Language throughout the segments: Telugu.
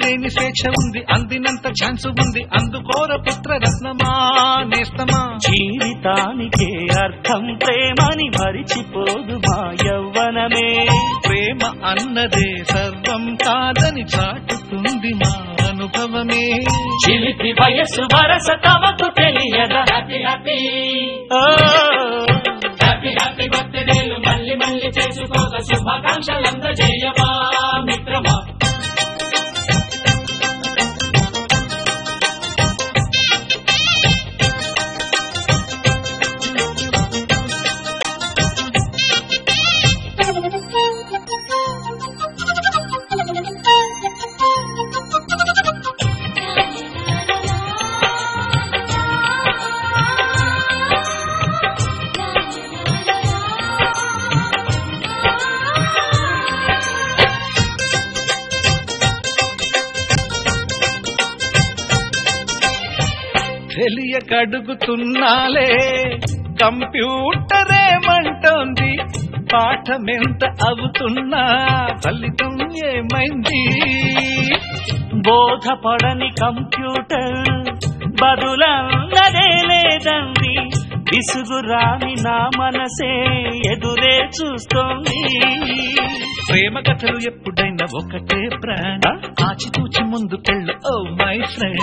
ఆపలేని స్వేచ్ఛ ఉంది, అందినంత ఛాన్స్ ఉంది, అందుకోర పుత్ర రత్నమా నేస్తమా. జీవితానికే అర్థం ప్రేమని మరిచిపోదు మా యవ్వనమే. ప్రేమ అన్నదే సర్వం కాదని చాటుతుంది మా అనుభవమే. చిలిపి వయస్సు వరస తమకు తెలియదా. హ్యాపీ హ్యాపీ హ్యాపీ హ్యాపీ బర్త్డేలు మళ్ళీ మళ్ళీ చేసుకోగా శుభాకాంక్షలందజేయమా మిత్రమా. తెలియకడుగుతున్నాలే కంప్యూటరేమంటోంది, పాఠమెంత అవుతున్నా ఫలితం ఏమైంది. బోధపడని కంప్యూటర్ బదులన్నదే లేదండి, విసుగురాని నా మనసే ఎదురే చూస్తోంది. ప్రేమ కథలు ఎప్పుడైనా ఒకటే బ్రాండ్, ఆచితూచి ముందుకెళ్ళు ఓ మై ఫ్రెండ్.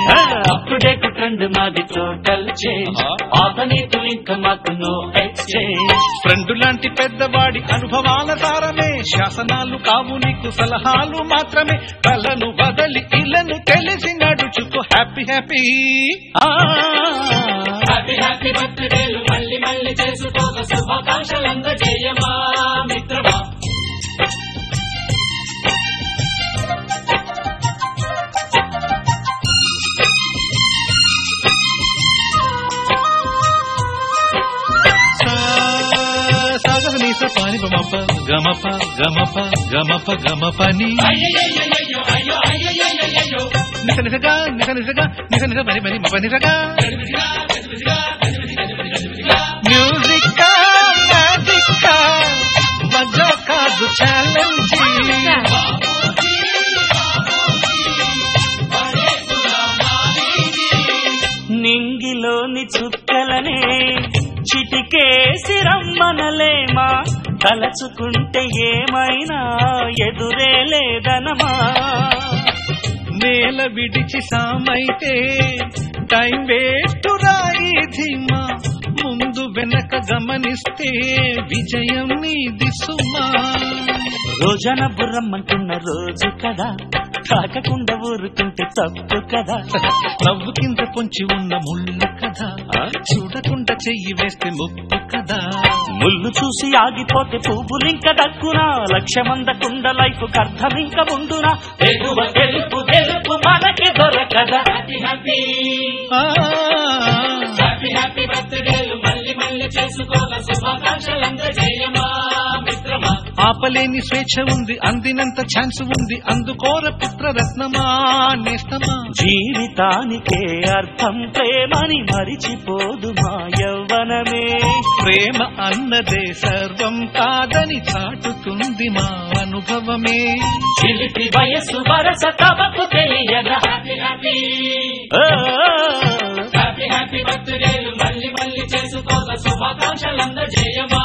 అప్పుడే ట్రెండ్ మాది టోటల్ చేంజ్, ఆపనీతులు ఇంకా మాకు నో ఎక్స్చేంజ్. ఫ్రెండ్ లాంటి పెద్దవాడి అనుభవాల సారమే, శాసనాలు కావు నీకు సలహాలు మాత్రమే. కలను వదలి ఇలను తెలిసి నడుచుకో హ్యాపీ హ్యాపీ హ్యాపీ హ్యాపీ బర్త్డేలు మళ్ళీ మళ్ళీ చేసుకోక శుభాకాంక్షలందజేయమా మిత్రమా. పాని గమప గమప గమప గమప గమపని నిస నిసగా నిస నిసగా నిస నిస పని పని మప నిసగా. మ్యూజిక్ మ్యాజిక్ మజా కాదు ఛాలెంజ్. నింగిలోని చుక్కలనే చిటికేసి రమ్మనలేమా, తలచుకుంటే ఏమైనా ఎదురే లేదనమా. నేల విడిచి సామైతే టైం వేస్ట్ రాయి ధీమా, ముందు వెనక గమనిస్తే విజయం నీది సుమా. రోజన బుర్రమ్మంటున్న రోజు కదా, తాకకుండా ఊరుకుంటే తప్పు కదా. నవ్వు కింద పొంచి ఉన్న ముళ్ళు కదా, చూడకుండా చెయ్యి వేస్తే ముప్పు కదా. ముళ్ళు చూసి ఆగిపోతే పువ్వులింక దక్కునా, లక్ష్యమందకుండ లైఫ్ అర్థమింక ఉండునా. గెలుపు గెలుపు మనకి దొరకదా. హ్యాపీ హ్యాపీ హ్యాపీ హ్యాపీ బర్త్డేలు మళ్ళీ మళ్ళీ చేసుకోగా శుభాకాంక్షలందజేయమా మిత్రమా. ఆపలేని స్వేచ్ఛ ఉంది, అందినంత ఛాన్స్ ఉంది, అందుకోర పుత్ర రత్నమా నేస్తమా. జీవితానికే అర్థం ప్రేమని మరిచిపోదు మా యవ్వనమే. ప్రేమ అన్నదే సర్వం కాదని చాటుతుంది మా అనుభవమే. చిలిపి వయస్సు వరస తమకు తెలియదా. హ్యాపీ హ్యాపీ హ్యాపీ హ్యాపీ బర్త్డేలు మళ్ళీ మళ్ళీ చేసుకోగా శుభాకాంక్షలందజేయమా